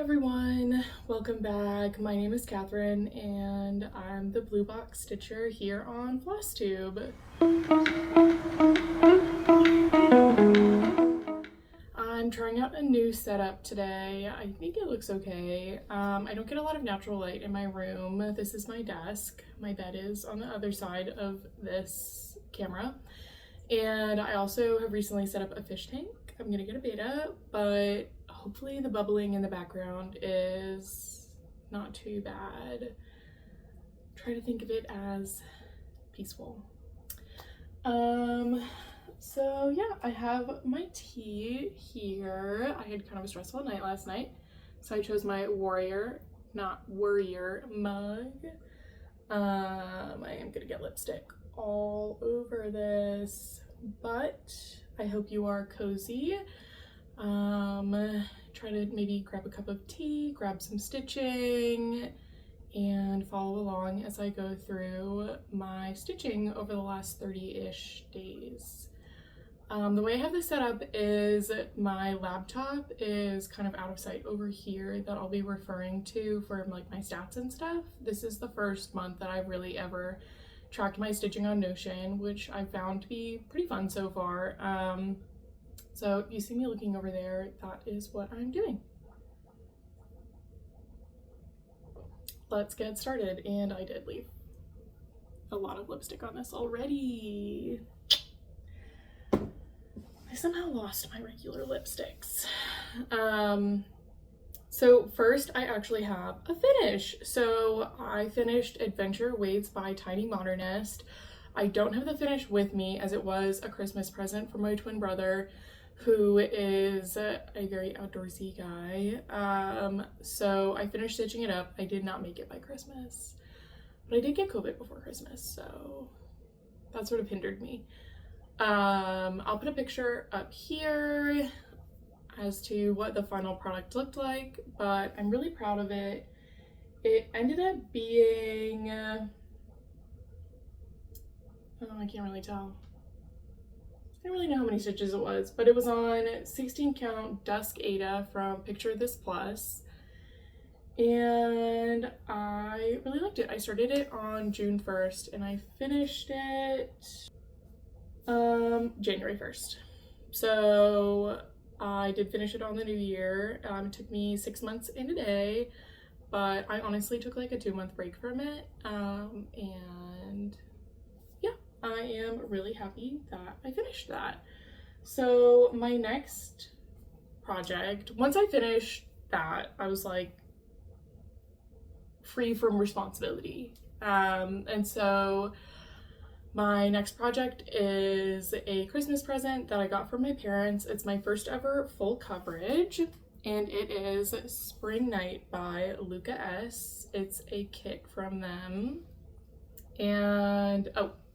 everyone, welcome back. My name is Catherine and I'm the blue box stitcher here on Flosstube. I'm trying out a new setup today. I think it looks okay. I don't get a lot of natural light in my room. This is my desk. My bed is on the other side of this camera. And I also have recently set up a fish tank. I'm gonna get a beta, but hopefully the bubbling in the background is not too bad. Try to think of it as peaceful. So yeah, I have my tea here. I had kind of a stressful night last night, so I chose my warrior, not worrier mug. I am gonna get lipstick all over this, but I hope you are cozy. Try to maybe grab a cup of tea, grab some stitching, and follow along as I go through my stitching over the last 30-ish days. The way I have this set up is my laptop is kind of out of sight over here that I'll be referring to for like my stats and stuff. This is the first month that I've really ever tracked my stitching on Notion, which I found to be pretty fun so far. So you see me looking over there, that is what I'm doing. Let's get started, and I did leave a lot of lipstick on this already. I somehow lost my regular lipsticks. So first I actually have a finish. So I finished Adventure Waits by Tiny Modernist. I don't have the finish with me as it was a Christmas present for my twin brother, who is a very outdoorsy guy. So I finished stitching it up. I did not make it by Christmas, but I did get COVID before Christmas, so that sort of hindered me. I'll put a picture up here as to what the final product looked like, but I'm really proud of it. It ended up being, I can't really tell. I don't really know how many stitches it was, but it was on 16 count Dusk Ada from Picture This Plus, and I really liked it. I started it on June 1st and I finished it January 1st. So I did finish it on the new year. It took me 6 months and a day, but I honestly took like a 2-month break from it, and yeah, I am really happy that I finished that. So my next project, once I finished that, I was like free from responsibility, and so my next project is a Christmas present that I got from my parents. It's my first ever full coverage, and it is Spring Night by Luca-S. It's a kit from them, and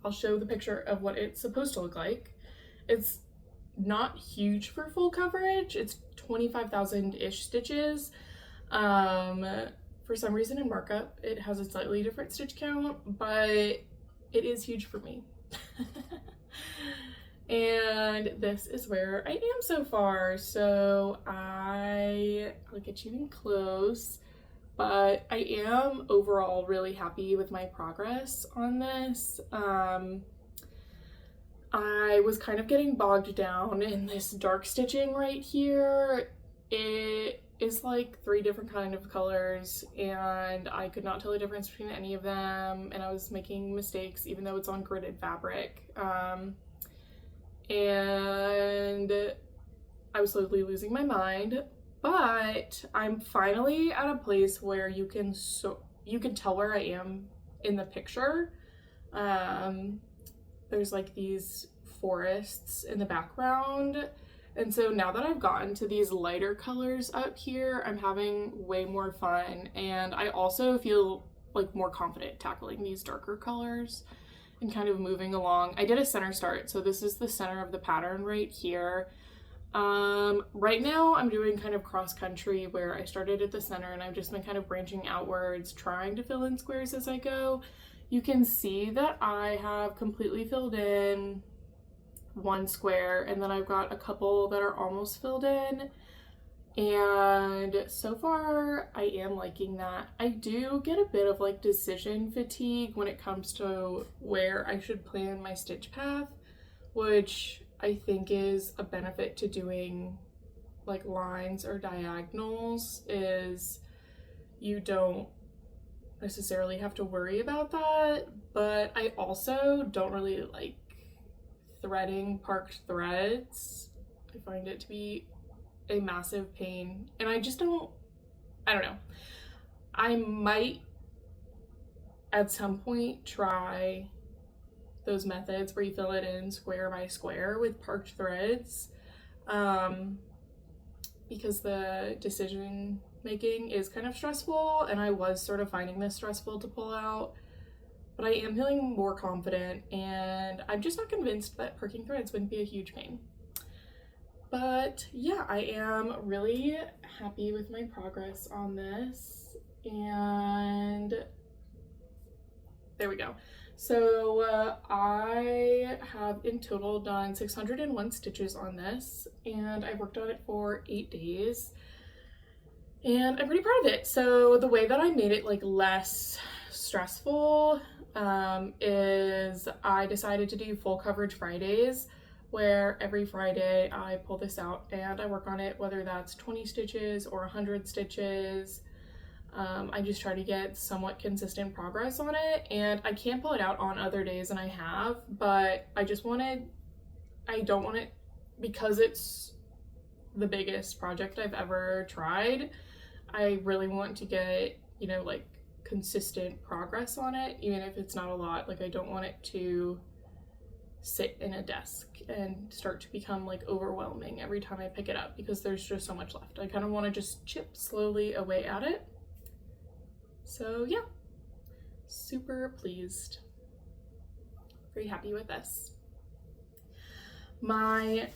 I'll show the picture of what it's supposed to look like. It's not huge for full coverage. It's 25,000-ish stitches. For some reason in markup, it has a slightly different stitch count, but it is huge for me. And this is where I am so far. So I'll get you in close, but I am overall really happy with my progress on this. I was kind of getting bogged down in this dark stitching right here. It is like 3 different kind of colors and I could not tell the difference between any of them, and I was making mistakes even though it's on gridded fabric, and I was slowly losing my mind. But I'm finally at a place where you can tell where I am in the picture. There's like these forests in the background. And so now that I've gotten to these lighter colors up here, I'm having way more fun. And I also feel like more confident tackling these darker colors and kind of moving along. I did a center start, so this is the center of the pattern right here. Right now I'm doing kind of cross country where I started at the center and I've just been kind of branching outwards, trying to fill in squares as I go. You can see that I have completely filled in one square, and then I've got a couple that are almost filled in, And so far I am liking that. I do get a bit of like decision fatigue when it comes to where I should plan my stitch path, which I think is a benefit to doing like lines or diagonals, is you don't necessarily have to worry about that. But I also don't really like threading parked threads. I find it to be a massive pain, and I don't know. I might at some point try those methods where you fill it in square by square with parked threads, because the decision making is kind of stressful, and I was sort of finding this stressful to pull out, but I am feeling more confident, and I'm just not convinced that parking threads wouldn't be a huge pain. But yeah, I am really happy with my progress on this, and there we go. So I have in total done 601 stitches on this, and I worked on it for 8 days, and I'm pretty proud of it. So the way that I made it like less stressful is I decided to do full coverage Fridays, where every Friday I pull this out and I work on it, whether that's 20 stitches or 100 stitches. I just try to get somewhat consistent progress on it, and I can pull it out on other days than I have, but I don't want it, because it's the biggest project I've ever tried. I really want to get, you know, like consistent progress on it, even if it's not a lot. Like I don't want it to sit in a desk and start to become like overwhelming every time I pick it up, because there's just so much left. I kind of want to just chip slowly away at it. So yeah, super pleased, very happy with this. My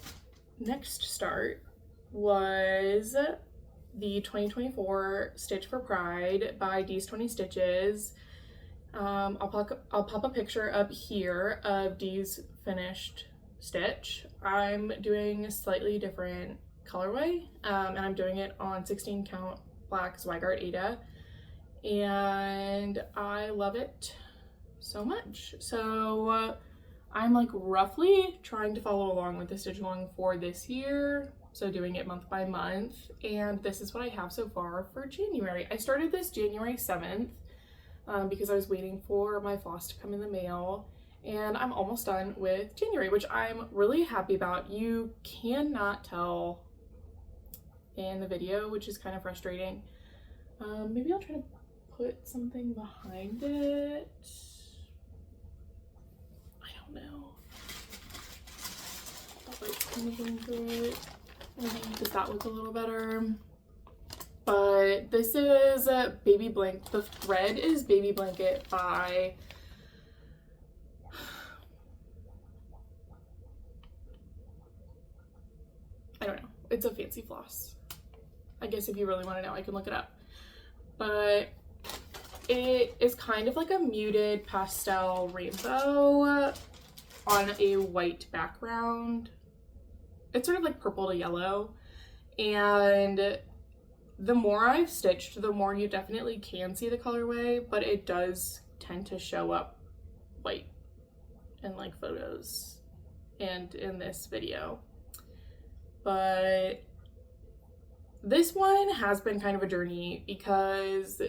next start was the 2024 Stitch for Pride by Dee's 20 Stitches. I'll pop a picture up here of Dee's finished stitch. I'm doing a slightly different colorway, and I'm doing it on 16 count black Zweigart Ada, and I love it so much. So I'm like roughly trying to follow along with the stitch along for this year, so doing it month by month, and this is what I have so far for January. I started this January 7th because I was waiting for my floss to come in the mail, and I'm almost done with January, which I'm really happy about. You cannot tell in the video, which is kind of frustrating. Maybe I'll try to put something behind it. I don't know. Maybe does that look a little better? But this is Baby Blanket. The thread is Baby Blanket by I don't know. It's a fancy floss. I guess if you really want to know, I can look it up. But it is kind of like a muted pastel rainbow on a white background. It's sort of like purple to yellow, and the more I've stitched, the more you definitely can see the colorway, but it does tend to show up white in like photos and in this video. But this one has been kind of a journey because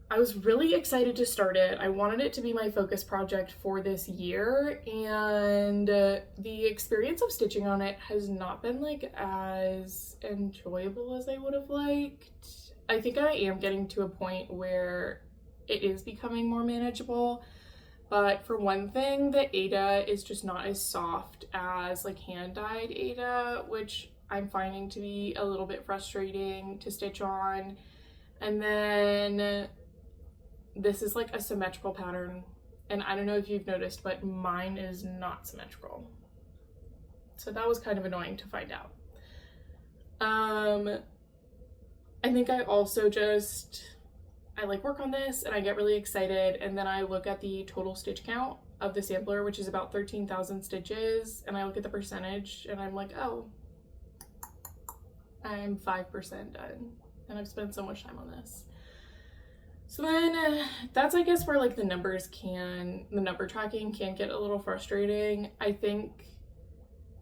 I was really excited to start it. I wanted it to be my focus project for this year, and the experience of stitching on it has not been like as enjoyable as I would have liked. I think I am getting to a point where it is becoming more manageable, but for one thing, the Ada is just not as soft as like hand-dyed Ada, which I'm finding to be a little bit frustrating to stitch on. And then this is like a symmetrical pattern, and I don't know if you've noticed, but mine is not symmetrical. So that was kind of annoying to find out. I think I also I like work on this and I get really excited, and then I look at the total stitch count of the sampler, which is about 13,000 stitches, and I look at the percentage and I'm like, oh, I'm 5% done, and I've spent so much time on this. So then that's, I guess, where like the number tracking can get a little frustrating. I think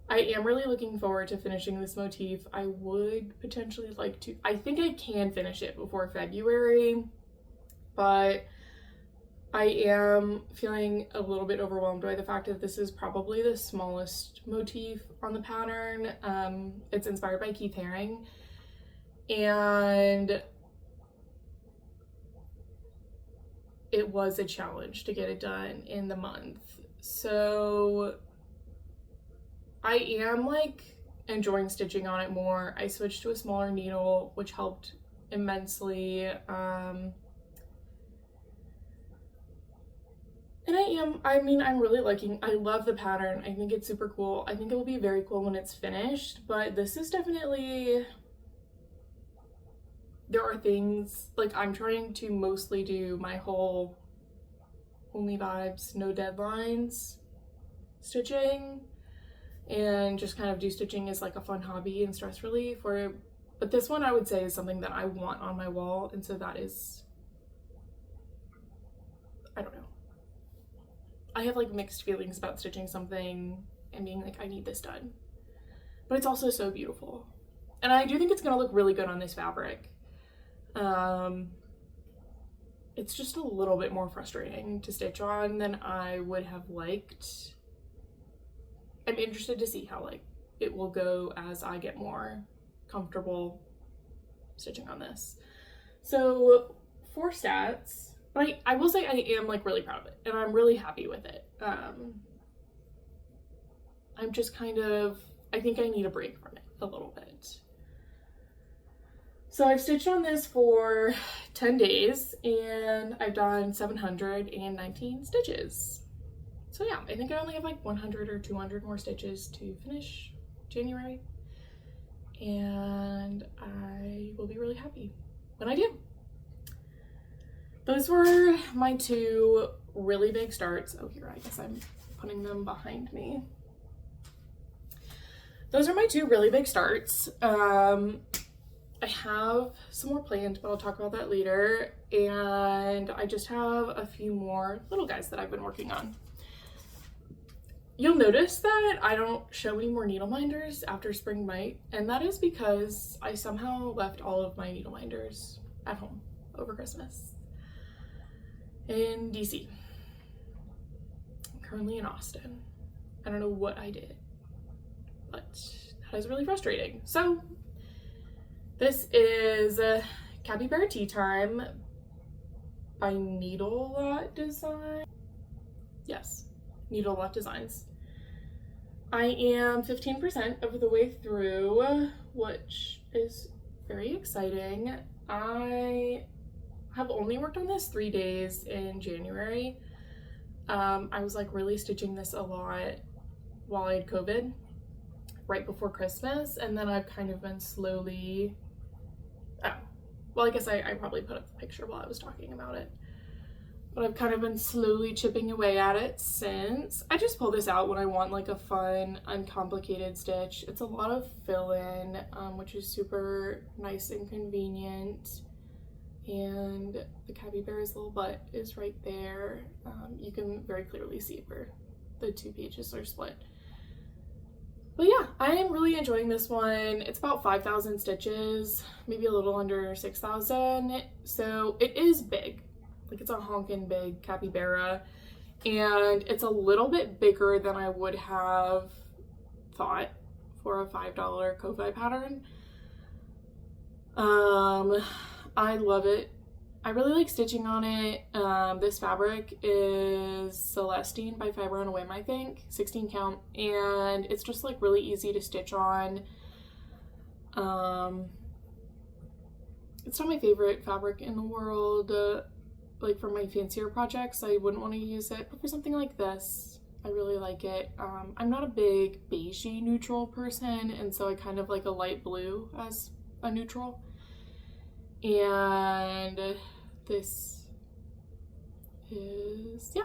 I am really looking forward to finishing this motif. I would potentially like to, I think I can finish it before February, but I am feeling a little bit overwhelmed by the fact that this is probably the smallest motif on the pattern. It's inspired by Keith Haring, and it was a challenge to get it done in the month. So I am like enjoying stitching on it more. I switched to a smaller needle, which helped immensely. And I'm really liking, I love the pattern. I think it's super cool. I think it will be very cool when it's finished, but this is definitely, there are things, like I'm trying to mostly do my whole only vibes, no deadlines stitching, and just kind of do stitching as like a fun hobby and stress relief. But this one I would say is something that I want on my wall, and so that is, I don't know. I have like mixed feelings about stitching something and being like, I need this done. But it's also so beautiful. And I do think it's gonna look really good on this fabric. It's just a little bit more frustrating to stitch on than I would have liked. I'm interested to see how like it will go as I get more comfortable stitching on this. So for stats, but I will say I am like really proud of it, and I'm really happy with it. I'm just kind of, I think I need a break from it a little bit. So I've stitched on this for 10 days and I've done 719 stitches. So yeah, I think I only have like 100 or 200 more stitches to finish January, and I will be really happy when I do. Those were my two really big starts. Oh, here, I guess I'm putting them behind me. Those are my two really big starts. I have some more planned, but I'll talk about that later. And I just have a few more little guys that I've been working on. You'll notice that I don't show any more needle minders after spring mite, and that is because I somehow left all of my needle minders at home over Christmas in DC. I'm currently in Austin. I don't know what I did, but that is really frustrating. So this is Capybara Tea Time by NeedleLotDesigns. Yes, NeedleLotDesigns. I am 15% of the way through, which is very exciting. I have only worked on this 3 days in January. I was like really stitching this a lot while I had COVID, right before Christmas, and then I've kind of been slowly, well, I guess I probably put up the picture while I was talking about it, but I've kind of been slowly chipping away at it since. I just pull this out when I want like a fun, uncomplicated stitch. It's a lot of fill-in, which is super nice and convenient. And the capybara's little butt is right there. You can very clearly see where the two pages are split. But yeah, I am really enjoying this one. It's about 5,000 stitches, maybe a little under 6,000. So it is big, like it's a honkin' big capybara, and it's a little bit bigger than I would have thought for a $5 Ko-Fi pattern. I love it. I really like stitching on it. This fabric is Celestine by Fiber on a Whim, I think, 16 count, and it's just like really easy to stitch on. It's not my favorite fabric in the world. Like for my fancier projects, I wouldn't want to use it, but for something like this, I really like it. I'm not a big beigey neutral person, and so I kind of like a light blue as a neutral. And this is, yeah.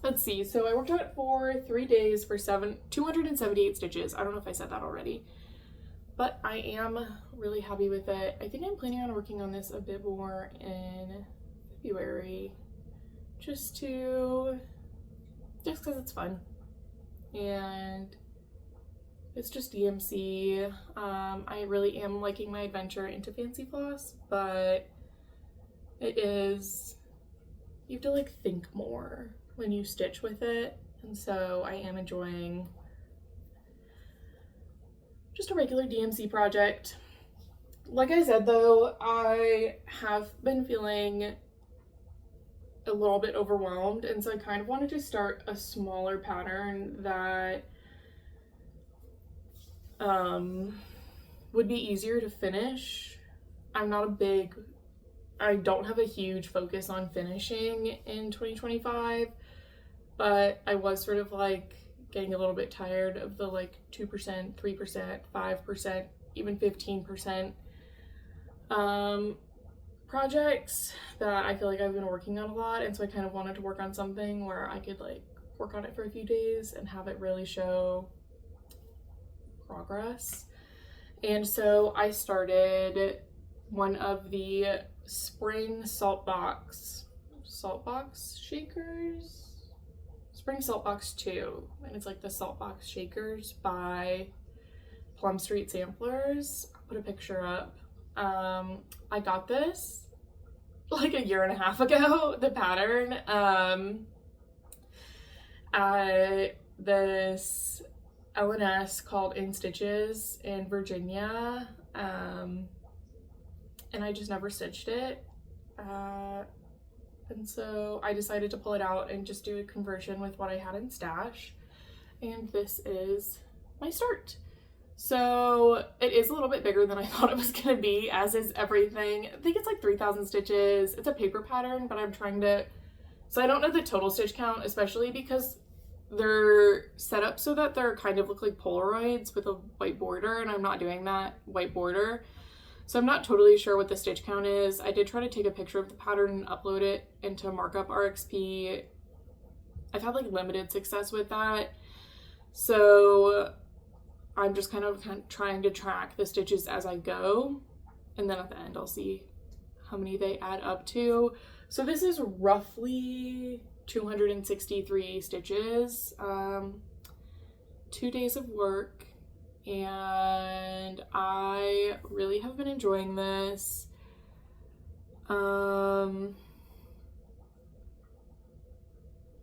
Let's see, so I worked on it for 3 days for 278 stitches. I don't know if I said that already, but I am really happy with it. I think I'm planning on working on this a bit more in February, just because it's fun and it's just DMC. I really am liking my adventure into fancy floss, but you have to like think more when you stitch with it, and so I am enjoying just a regular DMC project. Like I said though, I have been feeling a little bit overwhelmed, and so I kind of wanted to start a smaller pattern that would be easier to finish. I don't have a huge focus on finishing in 2025, but I was sort of like getting a little bit tired of the like 2%, 3%, 5%, even 15% projects that I feel like I've been working on a lot, and so I kind of wanted to work on something where I could like work on it for a few days and have it really show progress. And so I started one of the spring Saltbox shakers, spring Saltbox 2, and it's like the Saltbox shakers by Plum Street Samplers. I'll put a picture up. I got this like a year and a half ago, the pattern, at this L&S called In Stitches in Virginia, and I just never stitched it, and so I decided to pull it out and just do a conversion with what I had in stash, and this is my start. So it is a little bit bigger than I thought it was going to be, as is everything. I think it's like 3,000 stitches. It's a paper pattern, but I'm trying to, so I don't know the total stitch count, especially because they're set up so that they're kind of look like Polaroids with a white border, and I'm not doing that white border. So I'm not totally sure what the stitch count is. I did try to take a picture of the pattern and upload it into Markup RXP. I've had like limited success with that. So I'm just kind of trying to track the stitches as I go, and then at the end I'll see how many they add up to. So this is roughly 263 stitches, 2 days of work, and I really have been enjoying this.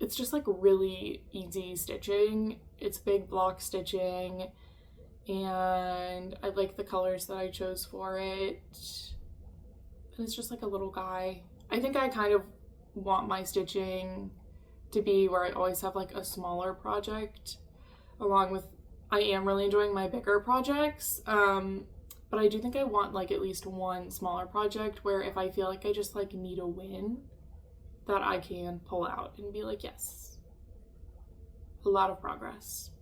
It's just like really easy stitching. It's big block stitching, and I like the colors that I chose for it, and it's just like a little guy. I think I kind of want my stitching to be where I always have like a smaller project along with, I am really enjoying my bigger projects, but I do think I want like at least one smaller project where if I feel like I just like need a win, that I can pull out and be like, yes, a lot of progress.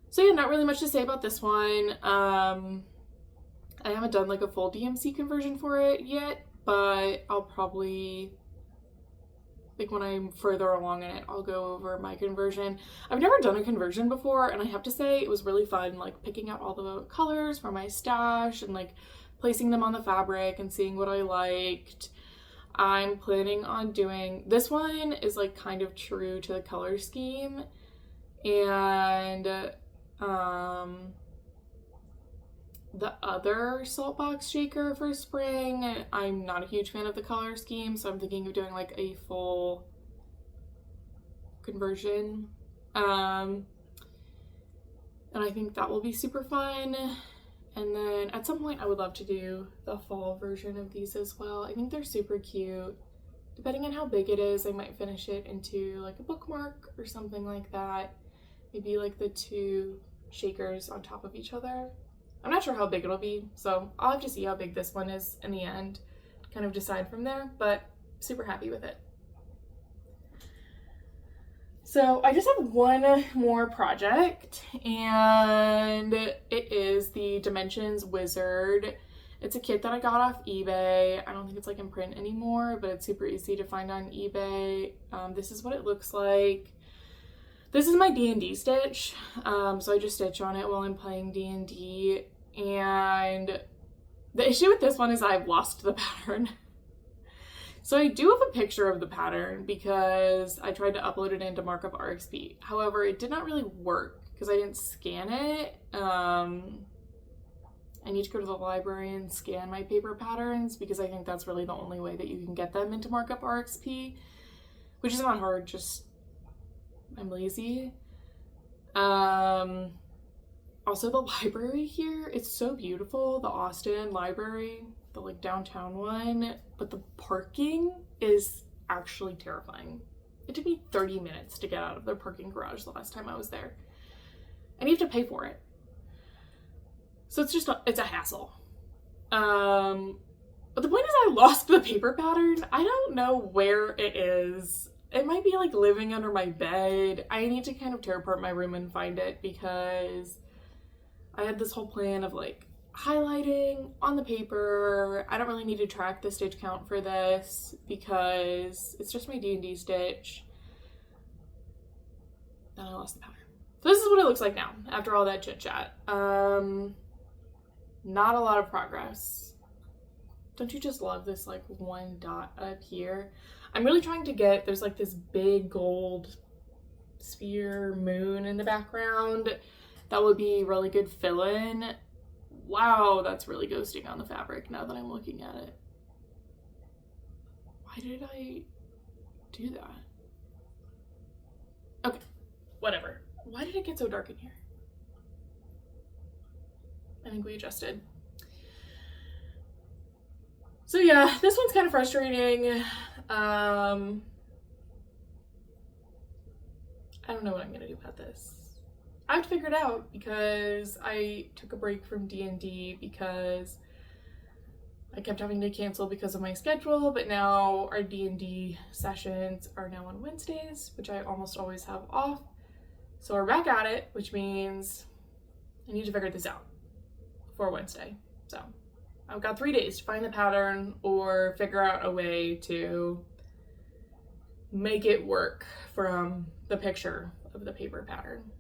So yeah, not really much to say about this one. I haven't done like a full DMC conversion for it yet, but I'll probably, like when I'm further along in it, I'll go over my conversion. I've never done a conversion before, and I have to say it was really fun, like picking out all the colors for my stash and like placing them on the fabric and seeing what I liked. I'm planning on doing, this one is like kind of true to the color scheme, and the other Saltbox shaker for spring, I'm not a huge fan of the color scheme, so I'm thinking of doing like a full conversion. And I think that will be super fun. And then at some point I would love to do the fall version of these as well. I think they're super cute. Depending on how big it is, I might finish it into like a bookmark or something like that. Maybe like the two shakers on top of each other. I'm not sure how big it'll be, so I'll have to see how big this one is in the end to kind of decide from there, but super happy with it. So I just have one more project, and it is the Dimensions Wizard. It's a kit that I got off eBay. I don't think it's like in print anymore, but it's super easy to find on eBay. This is what it looks like. This is my D&D stitch, so I just stitch on it while I'm playing D&D. And the issue with this one is I've lost the pattern. So I do have a picture of the pattern because I tried to upload it into Markup RXP. However, it did not really work because I didn't scan it. I need to go to the library and scan my paper patterns because I think that's really the only way that you can get them into Markup RXP, which is not hard, just I'm lazy. Also the library here, it's so beautiful, the Austin library, the like downtown one, but the parking is actually terrifying. It took me 30 minutes to get out of their parking garage the last time I was there. And you have to pay for it. So it's a hassle. But the point is I lost the paper pattern. I don't know where it is. It might be like living under my bed. I need to kind of tear apart my room and find it because I had this whole plan of like highlighting on the paper. I don't really need to track the stitch count for this because it's just my D&D stitch. And I lost the pattern. So this is what it looks like now after all that chit chat. Not a lot of progress. Don't you just love this like one dot up here? I'm really trying to get, there's like this big gold sphere moon in the background. That would be really good fill-in. Wow, that's really ghosting on the fabric now that I'm looking at it. Why did I do that? Okay, whatever. Why did it get so dark in here? I think we adjusted. So yeah, this one's kind of frustrating. I don't know what I'm gonna do about this. I have to figure it out because I took a break from D&D because I kept having to cancel because of my schedule, but now our D&D sessions are now on Wednesdays, which I almost always have off. So we're back at it, which means I need to figure this out for Wednesday. So I've got 3 days to find the pattern or figure out a way to make it work from the picture of the paper pattern.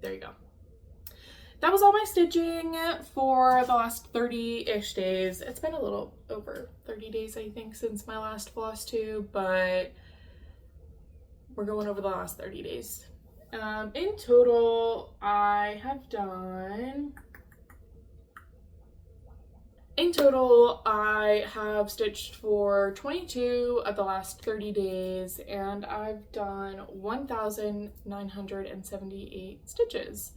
There you go. That was all my stitching for the last 30-ish days. It's been a little over 30 days, I think, since my last Flosstube, but we're going over the last 30 days. In total, I have stitched for 22 of the last 30 days, and I've done 1,978 stitches.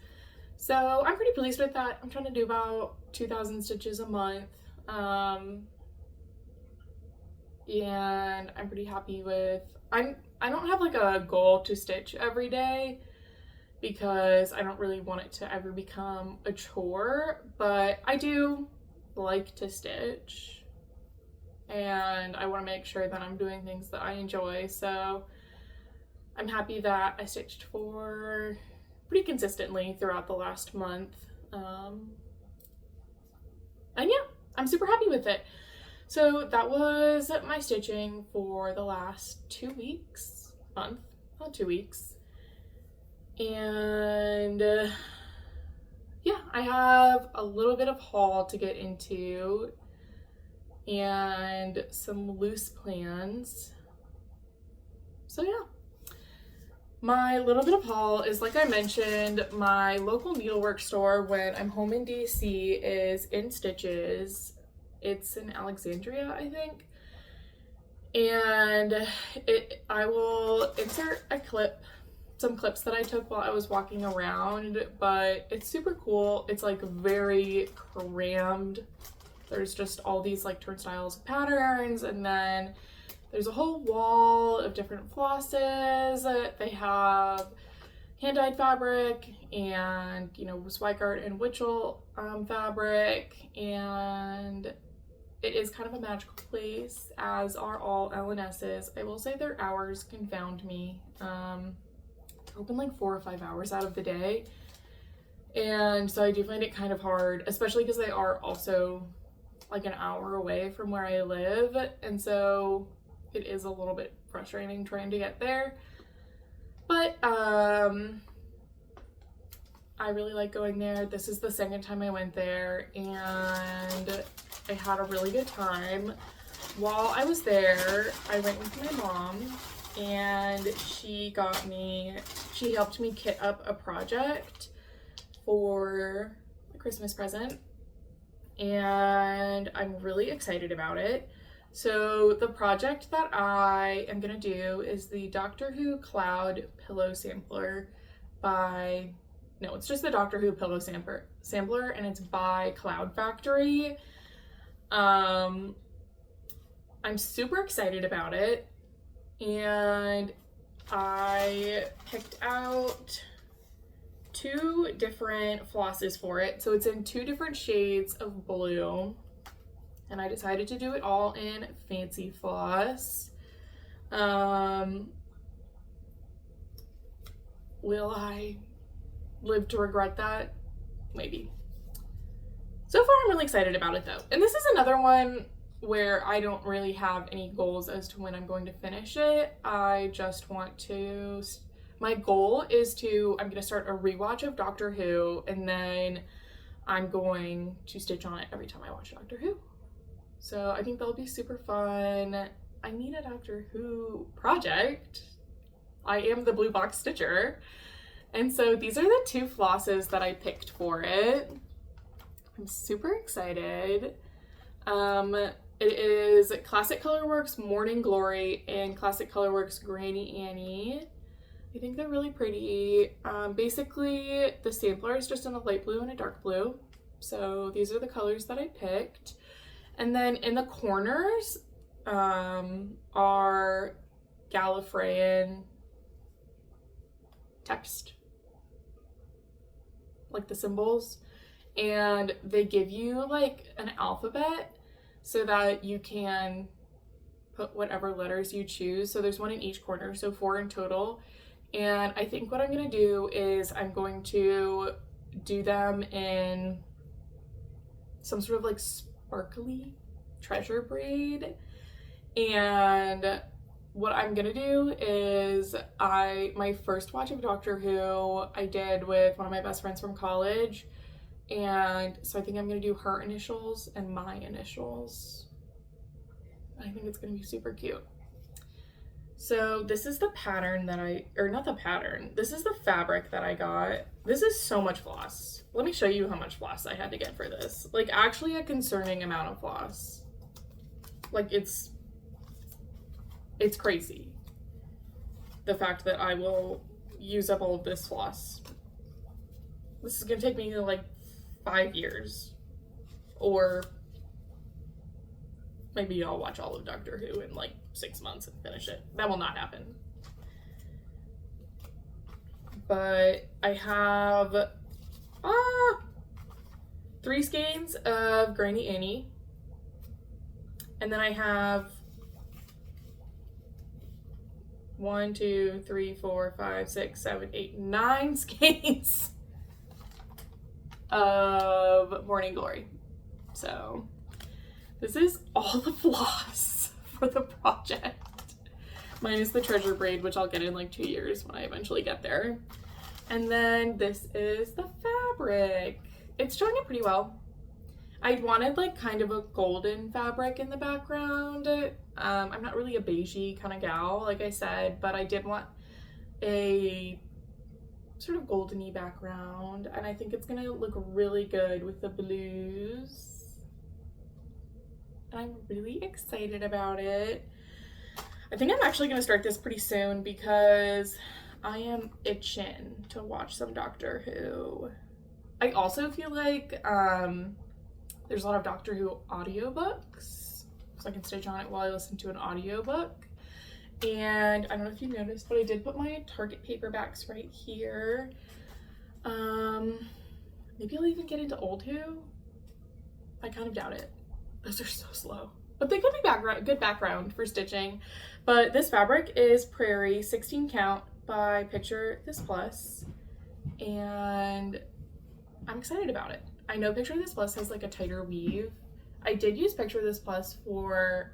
So I'm pretty pleased with that. I'm trying to do about 2,000 stitches a month. And I'm pretty happy with, I don't have like a goal to stitch every day because I don't really want it to ever become a chore, but I do like to stitch and I want to make sure that I'm doing things that I enjoy. So I'm happy that I stitched for pretty consistently throughout the last month. And yeah, I'm super happy with it. So that was my stitching for the last 2 weeks, about 2 weeks. And yeah, I have a little bit of haul to get into and some loose plans. So yeah, my little bit of haul is, like I mentioned, my local needlework store when I'm home in DC is In Stitches. It's in Alexandria, I think. And I will insert some clips that I took while I was walking around, but it's super cool. It's like very crammed. There's just all these like turnstiles of patterns, and then there's a whole wall of different flosses. They have hand-dyed fabric and, you know, Swikart and Witchell fabric, and it is kind of a magical place, as are all LNSs. I will say their hours confound me. They're open like 4 or 5 hours out of the day, and so I do find it kind of hard, especially because they are also like an hour away from where I live, and so it is a little bit frustrating trying to get there. But I really like going there. This is the second time I went there, and I had a really good time. While I was there, I went with my mom, and she helped me kit up a project for a Christmas present, and I'm really excited about it. So the project that I am gonna do is the Doctor Who Cloud Pillow Sampler by, no, it's just the Doctor Who Pillow Sampler, and it's by Cloud Factory. I'm super excited about it, and I picked out 2 different flosses for it. So it's in 2 different shades of blue, and I decided to do it all in Fancy Floss. Will I live to regret that? Maybe. So far, I'm really excited about it though. And this is another one where I don't really have any goals as to when I'm going to finish it. I just want to, my goal is I'm gonna start a rewatch of Doctor Who, and then I'm going to stitch on it every time I watch Doctor Who. So I think that'll be super fun. I need a Doctor Who project. I am the blue box stitcher. And so these are the 2 flosses that I picked for it. I'm super excited. It is Classic Colorworks Morning Glory and Classic Colorworks Granny Annie. I think they're really pretty. Basically, the sampler is just in a light blue and a dark blue. So these are the colors that I picked. And then in the corners are Gallifreyan text, like the symbols, and they give you like an alphabet so that you can put whatever letters you choose. So there's 1 in each corner, so 4 in total. And I think what I'm gonna do is I'm going to do them in some sort of like sparkly treasure braid. And what I'm gonna do is my first watch of Doctor Who I did with one of my best friends from college, and so I think I'm gonna do her initials and my initials. I think it's gonna be super cute. So this is the pattern that this is the fabric that I got. This is so much floss. Let me show you how much floss I had to get for this. Like, actually a concerning amount of floss. Like, it's crazy, the fact that I will use up all of this floss. This is gonna take me like 5 years, or maybe I'll watch all of Doctor Who in like 6 months and finish it. That will not happen. But I have 3 skeins of Granny Annie, and then I have 1, 2, 3, 4, 5, 6, 7, 8, 9 skeins of Morning Glory. So this is all the floss for the project, minus the treasure braid, which I'll get in like 2 years when I eventually get there. And then this is the fabric. It's showing it pretty well. I wanted like kind of a golden fabric in the background. I'm not really a beigey kind of gal, like I said, but I did want a sort of goldeny background, and I think it's gonna look really good with the blues. And I'm really excited about it. I think I'm actually gonna start this pretty soon because I am itching to watch some Doctor Who. I also feel like there's a lot of Doctor Who audiobooks, so I can stitch on it while I listen to an audiobook. And I don't know if you noticed, but I did put my Target paperbacks right here. Maybe I'll even get into Old Who. I kind of doubt it. Those are so slow, but they could be good background for stitching. But this fabric is Prairie 16 count by Picture This Plus, and I'm excited about it. I know Picture This Plus has like a tighter weave. I did use Picture This Plus for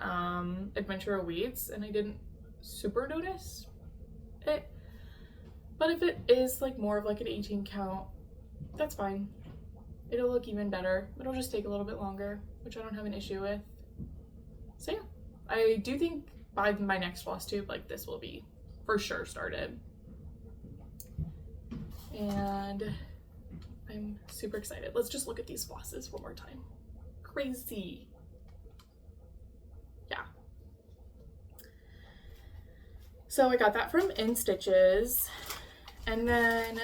Adventure Awaits, and I didn't super notice it. But if it is like more of like an 18 count that's fine. It'll look even better. It'll just take a little bit longer, which I don't have an issue with. So yeah, I do think by my next floss tube, like, this will be for sure started. And I'm super excited. Let's just look at these flosses one more time. Crazy. Yeah. So I got that from In Stitches, and then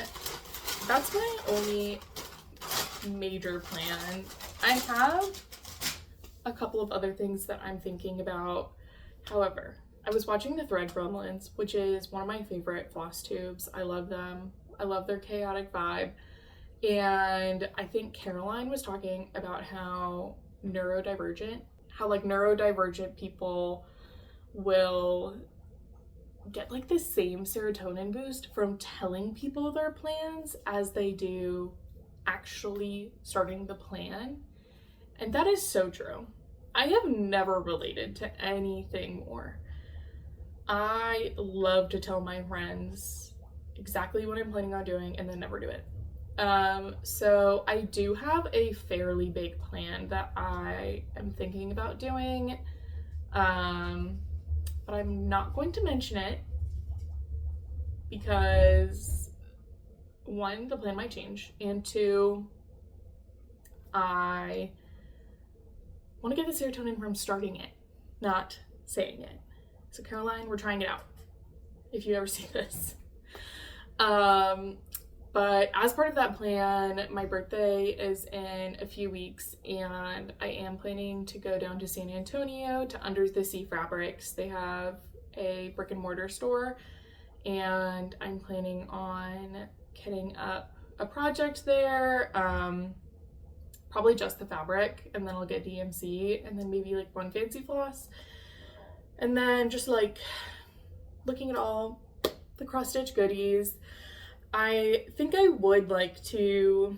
that's my only major plan. I have a couple of other things that I'm thinking about. However, I was watching the Thread Gremlins, which is one of my favorite floss tubes. I love them. I love their chaotic vibe. And I think Caroline was talking about how neurodivergent people will get like the same serotonin boost from telling people their plans as they do actually starting the plan. And that is so true. I have never related to anything more. I love to tell my friends exactly what I'm planning on doing and then never do it. So I do have a fairly big plan that I am thinking about doing, but I'm not going to mention it because, one, the plan might change, and two, I want to get the serotonin from starting it, not saying it. So Caroline, we're trying it out, if you ever see this. But as part of that plan, my birthday is in a few weeks, and I am planning to go down to San Antonio to Under the Sea Fabrics. They have a brick and mortar store, and I'm planning on getting up a project there, probably just the fabric, and then I'll get DMC, and then maybe like one fancy floss, and then just like looking at all the cross stitch goodies. I think I would like to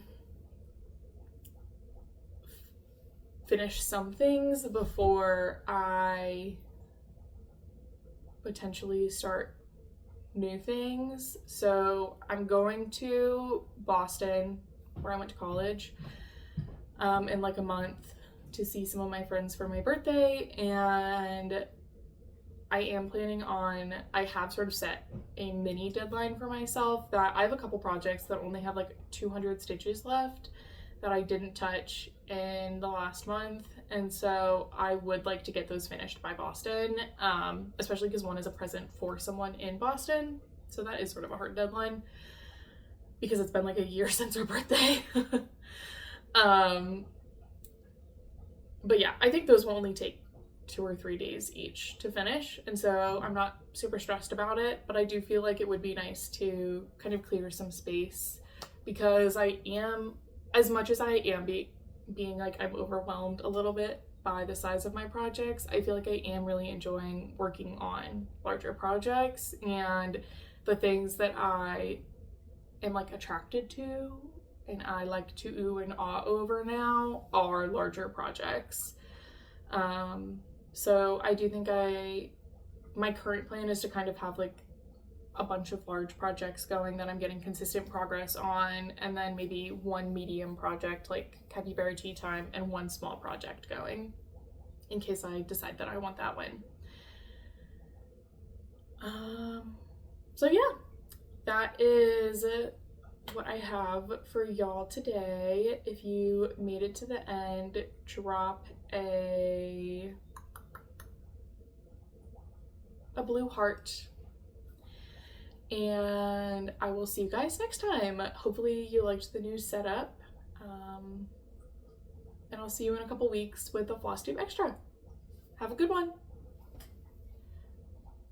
finish some things before I potentially start new things. So I'm going to Boston, where I went to college, in like a month to see some of my friends for my birthday, and I am planning on, I have sort of set a mini deadline for myself that I have a couple projects that only have like 200 stitches left that I didn't touch in the last month, and so I would like to get those finished by Boston, especially because one is a present for someone in Boston, so that is sort of a hard deadline because it's been like a year since her birthday. But yeah, I think those will only take 2 or 3 days each to finish, and so I'm not super stressed about it, but I do feel like it would be nice to kind of clear some space, because I am, as much as I am being like, I'm overwhelmed a little bit by the size of my projects, I feel like I am really enjoying working on larger projects, and the things that I am like attracted to and I like to ooh and ah over now are larger projects. So I do think my current plan is to kind of have like a bunch of large projects going that I'm getting consistent progress on, and then maybe one medium project like Capybara Tea Time and one small project going in case I decide that I want that one. So yeah, that is what I have for y'all today. If you made it to the end, drop a blue heart, and I will see you guys next time. Hopefully you liked the new setup, and I'll see you in a couple weeks with a Flosstube extra. Have a good one.